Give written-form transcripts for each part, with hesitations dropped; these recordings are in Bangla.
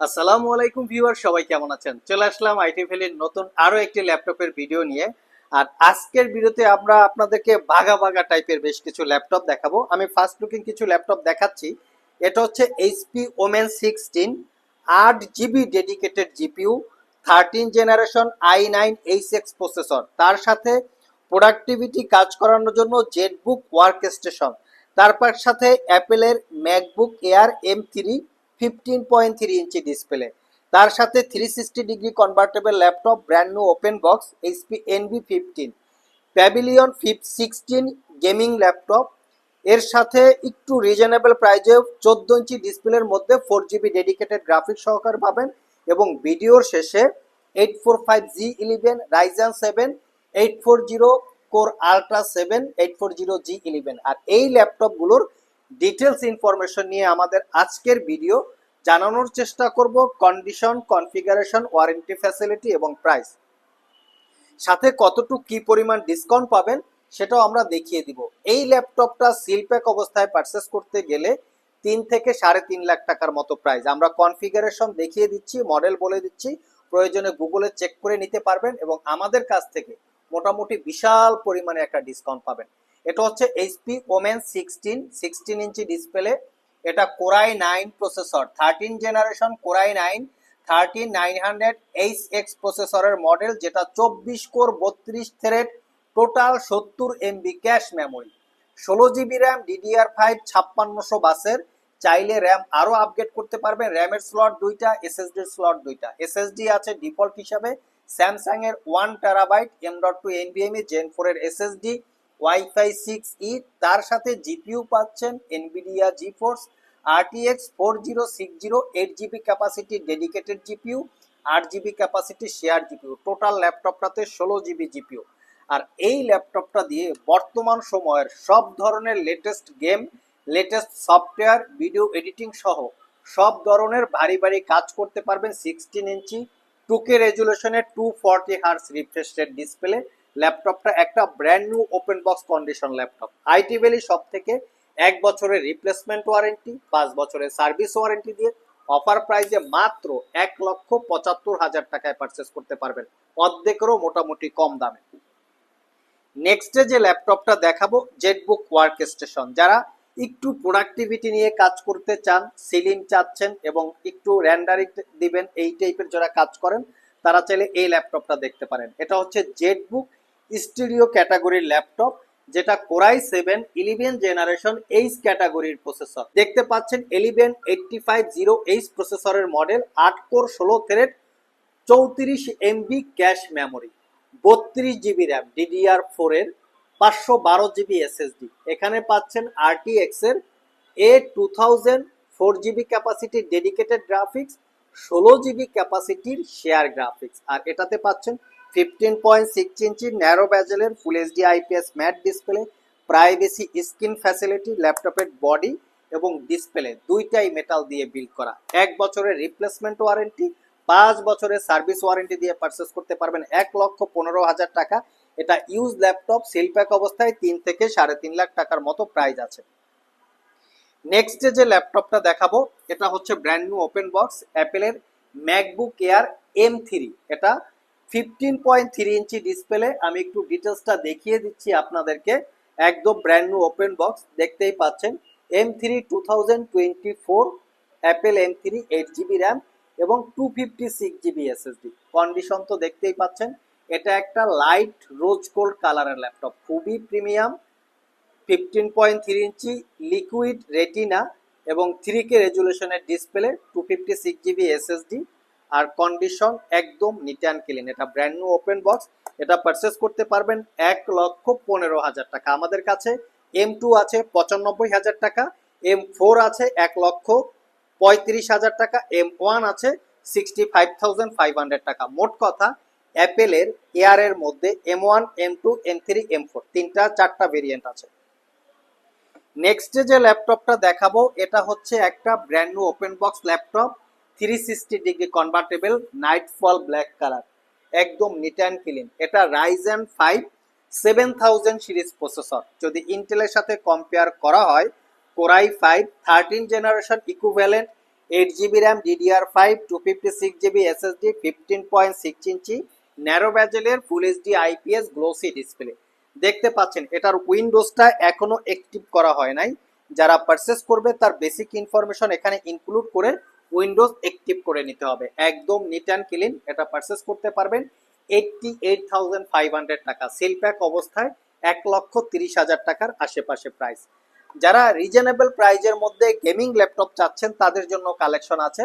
আসসালামু আলাইকুম ভিউয়ার, সবাই কেমন আছেন? চলে আসলাম আইটি ভ্যালির নতুন আরো একটি ল্যাপটপের ভিডিও নিয়ে। আর আজকের ভিডিওতে আমরা আপনাদেরকে ভাগা ভাগা টাইপের বেশ কিছু ল্যাপটপ দেখাবো। আমি ফার্স্ট লুকিং কিছু ল্যাপটপ দেখাচ্ছি। এটা হচ্ছে HP women 16 8 GB dedicated GPU, 13 generation i9 HX processor, তার সাথে প্রোডাক্টিভিটি কাজ করানোর জন্য জেটবুক ওয়ার্ক স্টেশন, তারপর সাথে অ্যাপেলের MacBook Air M3 15.3 inch display, তার সাথে 360 degree convertible laptop, brand new open box HP NV15 pavilion 16 gaming laptop. এর সাথে একটু রিজনেবল প্রাইজে 14 ইঞ্চি ডিসপ্লের মধ্যে 4 জিবি ডেডিকেটেড গ্রাফিক্স সহকারে পাবেন। এবং ভিডিওর শেষে 845G11 Ryzen 7 840 core ultra 7 840G11। আর এই ল্যাপটপগুলোর ডিটেলস ইনফরমেশন নিয়ে আমাদের আজকের ভিডিও জানানোর চেষ্টা করব। কন্ডিশন, কনফিগারেশন, ওয়ারেন্টি ফ্যাসিলিটি এবং প্রাইস, সাথে কতটুকু কি পরিমাণ ডিসকাউন্ট পাবেন সেটাও আমরা দেখিয়ে দিব। এই ল্যাপটপটা সিল প্যাক অবস্থায় পারচেস করতে গেলে 3 থেকে 3.5 লাখ টাকার মতো প্রাইস। আমরা কনফিগারেশন দেখিয়ে দিচ্ছি, মডেল বলে দিচ্ছি, প্রয়োজনে গুগলে চেক করে নিতে পারবেন এবং আমাদের কাছ থেকে মোটামুটি বিশাল পরিমাণে একটা ডিসকাউন্ট পাবেন। এটা হচ্ছে এইচপি ওমেন 16 ইঞ্চি ডিসপ্লে। এটা core i 9 processor, 13 generation core i 9 13900HX প্রসেসরের মডেল, যেটা 24 core 32 thread, total 70 MB cache memory, 16 GB RAM, DDR5 5600 বাসের। চাইলে র্যাম আরো আপগ্রেড করতে পারবেন। র্যামের স্লট দুইটা, এসএসডির স্লট দুইটা। এসএসডি আছে ডিফল্ট হিসাবে স্যামসাং এর 1 TB M.2 NVMe Gen 4 এর এসএসডি, ওয়াইফাই 6E, তার সাথে জিপিইউ পাচ্ছেন Nvidia GeForce RTX 4060 8 GB capacity dedicated GPU, 8 GB capacity share GPU. Total ল্যাপটপটাতে 16 GB জিপিইউ। আর এই ল্যাপটপটা দিয়ে বর্তমান সময়ের সব ধরনের latest game, latest software, video editing সহ সব ধরনের ভারী ভারী কাজ করতে পারবেন। 16 ইঞ্চি 2K রেজুলেশনের 240 Hz রিফ্রেশ রেট ডিসপ্লে। ল্যাপটপটা একটা brand new open box condition laptop. IT valley সব থেকে 1 বছরের রিপ্লেসমেন্ট ওয়ারেন্টি, 5 বছরের সার্ভিস ওয়ারেন্টি দিয়ে অফার প্রাইসে মাত্র 1,75,000 টাকায় পারচেস করতে পারবেন, অর্ধেকেরও মোটামুটি কম দামে। নেক্সটে যে ল্যাপটপটা দেখাবো, জেটবুক ওয়ার্ক স্টেশন। যারা একটু প্রোডাক্টিভিটি নিয়ে কাজ করতে চান, সিলিং চাচ্ছেন এবং একটু র্যান্ডারিং দিবেন, এই টাইপের যারা কাজ করেন তারা চাইলে এই ল্যাপটপটা দেখতে পারেন। এটা হচ্ছে জেটবুক স্টুডিও ক্যাটাগরির ল্যাপটপ, যেটা কোরাই 7 11 জেনারেশন এইচ ক্যাটাগরির প্রসেসর। দেখতে পাচ্ছেন 11850H প্রসেসরের model, 8 core 16 thread, 34 MB cache memory, 32 GB RAM, DDR4 এর 512 GB এসএসডি। এখানে পাচ্ছেন RTX এর A2000 4 GB capacity dedicated graphics, 16 GB ক্যাপাসিটির শেয়ার গ্রাফিক্স। আর এটাতে পাচ্ছেন 15.6 ইঞ্চি ন্যারো ব্যাজেলের full HD IPS matte display, privacy screen facility. ল্যাপটপের বডি এবং ডিসপ্লে দুইটাই মেটাল দিয়ে বিল্ড করা। 1 বছরের রিপ্লেসমেন্ট ওয়ারেন্টি, 5 বছরের সার্ভিস ওয়ারেন্টি দিয়ে পারচেস করতে পারবেন 1,15,000 টাকা। এটা ইউজ ল্যাপটপ, সিল প্যাক অবস্থায় 3 থেকে 3.5 লাখ টাকার মতো প্রাইস আছে। নেক্সট যে ল্যাপটপটা দেখাবো, এটা হচ্ছে ব্র্যান্ড নিউ ওপেন বক্স অ্যাপেলের ম্যাকবুক এয়ার M3। এটা 15.3 ইঞ্চি ডিসপ্লে। আমি একটু ডিটেলসটা দেখিয়ে দিচ্ছি আপনাদেরকে। একদম ব্র্যান্ড নিউ ওপেন বক্স, দেখতেই পাচ্ছেন। M3 2024 Apple M3, 8 GB RAM এবং 256 GB এসএসডি। কন্ডিশন তো দেখতেই পাচ্ছেন। এটা একটা লাইট রোজ গোল্ড কালারের ল্যাপটপ, খুবই প্রিমিয়াম। 15.3 ইঞ্চি লিকুইড রেটিনা এবং 3K রেজুলেশনের ডিসপ্লে, 256 GB এসএসডি। আর কন্ডিশন একদম নিট অ্যান্ড ক্লিন। এটা ব্র্যান্ড নিউ ওপেন বক্স। এটা পারচেস করতে পারবেন 1,15,000 টাকা। আমাদের কাছে M2 আছে 95,000 টাকা, M4 আছে 1,35,000 টাকা, M1 আছে 65,500 টাকা। মোট কথা অ্যাপেলের এয়ারের মধ্যে M1 M2 M3 M4 4টা ভেরিয়েন্ট আছে। নেক্সট যে ল্যাপটপটা দেখাবো, এটা হচ্ছে একটা brand new open box laptop, 360 degree convertible, nightfall black colour, একদম নিট অ্যান্ড ক্লিন। এটা রাইজেন 5 7000 সিরিজ প্রসেসর। যদি ইন্টেলের সাথে কম্পেয়ার করা হয়, core i 5 13 generation equivalent 8 GB RAM DDR5 256 GB SSD 15.6 inch narrow ব্যাজেলের full HD IPS glossy display. দেখতে পাচ্ছেন এটার উইন্ডোজটা এখনো অ্যাক্টিভ করা হয় নাই। যারা পারচেস করবে তার বেসিক ইনফরমেশন এখানে ইনক্লুড করে উইন্ডোজ অ্যাক্টিভ করে নিতে হবে। একদম নিট অ্যান্ড ক্লিন, এটা পারচেস করতে পারবেন 88,500 টাকা, সেল প্যাক অবস্থায় 1,30,000 টাকার আশেপাশে প্রাইস। যারা রিজনেবল প্রাইজের মধ্যে গেমিং ল্যাপটপ চাচ্ছেন তাদের জন্য কালেকশন আছে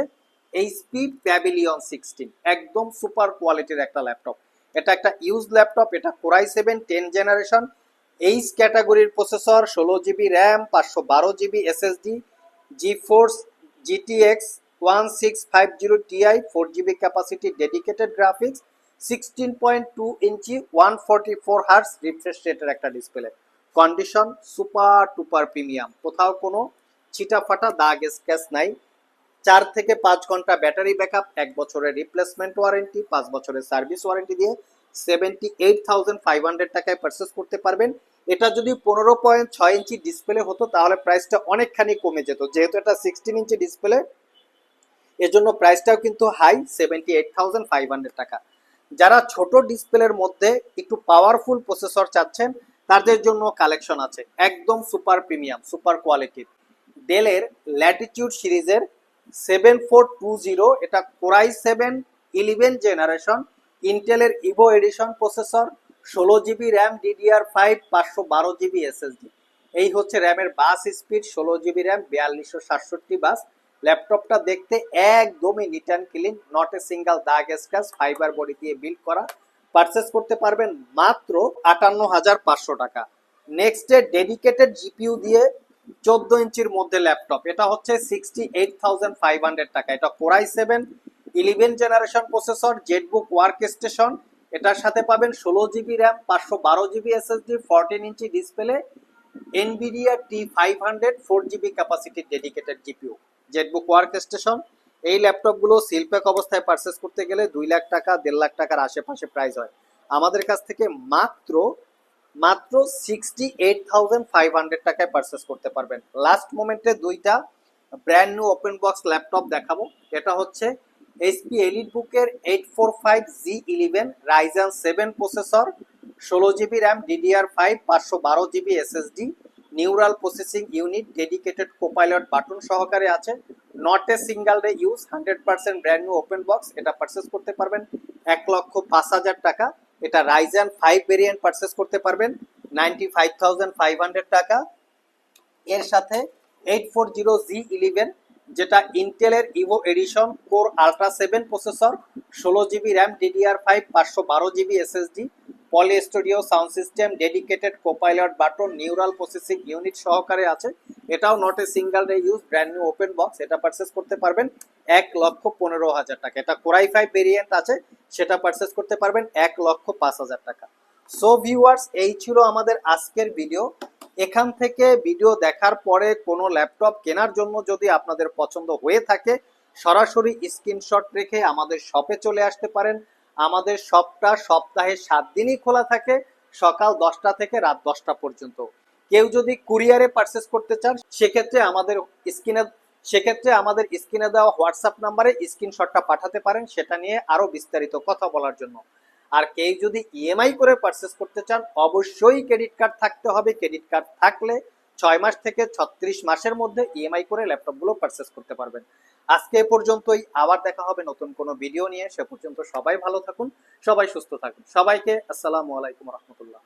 এইচপি প্যাভিলিয়ন 16, একদম সুপার কোয়ালিটির একটা ল্যাপটপ। এটা একটা ইউজ ল্যাপটপ, এটা কোরাই 7 10 জেনারেশন, এইচ ক্যাটাগরির processor, 16 GB RAM, 512 GB SSD, GeForce GTX 1650 Ti, 4 GB capacity, dedicated graphics, 16.2 inch 144 hertz refresh রেটের একটা display. Condition super duper premium, কোথাও কোনো ছিটা ফাটা দাগ স্ক্র্যাচ নাই। 4 থেকে 5 ঘন্টা ব্যাটারি ব্যাকআপ, 1 বছরের রিপ্লেসমেন্ট ওয়ারেন্টি, 5 বছরের সার্ভিস ওয়ারেন্টি দিয়ে 78,500 টাকায় পারচেস করতে পারবেন। এটা যদি 15.6 ইঞ্চি ডিসপ্লে হতো তাহলে প্রাইসটা অনেকখানি কমে যেত, যেহেতু এটা 16 ইঞ্চি ডিসপ্লে এজন্য প্রাইসটাও কিন্তু হাই 78,500 টাকা। যারা ছোট ডিসপ্লের মধ্যে একটু পাওয়ারফুল প্রসেসর চাচ্ছেন তাদের জন্য কালেকশন আছে একদম সুপার প্রিমিয়াম সুপার কোয়ালিটির ডেলের ল্যাটিটিউড সিরিজের 7420, এটা কোরাই 7 11 জেনারেশন, ইন্টেলের Evo edition processor, 16 GB RAM DDR5 512 GB SSD. এই হচ্ছে র্যামের bus speed, 16 GB RAM 4267 bus. ল্যাপটপটা দেখতে একদমই neat and clean, not a single দাগ স্ক্র্যাচ, ফাইবার বডি দিয়ে বিল্ড করা। পারচেস করতে পারবেন মাত্র 58,500 টাকা। নেক্সট ডেডিকেটেড জিপিইউ দিয়ে 14 ইঞ্চির মধ্যে ল্যাপটপ, এটা হচ্ছে 68,500 টাকা। এটা core i 7 11 generation processor, ZBook work station, এটার সাথে পাবেন 16 GB RAM, 512 GB SSD, 14 inch display, Nvidia T500 4 GB capacity dedicated GPU, ZBook work station. এই ল্যাপটপগুলো সিলপ্যাক অবস্থায় পারচেস করতে গেলে 2 লাখ টাকা 1.5 লাখ টাকার আশেপাশে প্রাইস হয়। আমাদের কাছ থেকে মাত্র 68,500 টাকায় পারচেস করতে পারবেন। লাস্ট মোমেন্টে দুইটা brand new open box laptop দেখাবো। এটা হচ্ছে এইচপি এলিটবুকের 845G11 Ryzen 7 processor, 16 GB RAM DDR5 512 GB SSD, neural processing unit, dedicated copilot button সহকারে আছে, not a single day use, 100% brand new open box. এটা পারচেস করতে পারবেন 1,05,000 টাকা। এটা রাইজেন 5 ভেরিয়েন্ট পারচেস করতে পারবেন 95,500 টাকা। এর সাথে 840G11, যেটা ইন্টেলের Evo edition core ultra 7 processor, 16 GB RAM DDR5 512 GB SSD, poly studio sound system, dedicated copilot button, neural processing unit সহকারে আছে। এটাও not a single day use, brand new open box. এটা পারচেস করতে পারবেন 1,15,000 টাকা। এটা কোরাই 5 ভেরিয়েন্ট আছে, সেটা পারচেস করতে পারবেন 1,05,000 টাকা। সো ভিউয়ার্স, এই ছিল আমাদের আজকের ভিডিও। এখান থেকে ভিডিও দেখার পরে কোনো ল্যাপটপ কেনার জন্য যদি আপনাদের পছন্দ হয়ে থাকে সরাসরি স্ক্রিনশট রেখে আমাদের শপে চলে আসতে পারেন। আমাদের শপটা সপ্তাহে 7 দিনই খোলা থাকে, সকাল 10টা থেকে রাত 10টা পর্যন্ত। কেউ যদি কুরিয়ারে পারচেস করতে চান সেক্ষেত্রে আমাদের স্ক্রিনে দেওয়া হোয়াটসঅ্যাপ নাম্বারে স্ক্রিনশটটা পাঠাতে পারেন, সেটা নিয়ে আরো বিস্তারিত কথা বলার জন্য। আর কেউ যদি ইএমআই করে পারচেস করতে চান অবশ্যই ক্রেডিট কার্ড থাকতে হবে। ক্রেডিট কার্ড থাকলে 6 মাস থেকে 36 মাসের মধ্যে ইএমআই করে ল্যাপটপগুলো পারচেস করতে পারবেন। আজকে এ পর্যন্তই, আবার দেখা হবে নতুন কোনো ভিডিও নিয়ে। সে পর্যন্ত সবাই ভালো থাকুন, সবাই সুস্থ থাকুন। সবাইকে আসসালামু আলাইকুম রহমতুল্লাহ।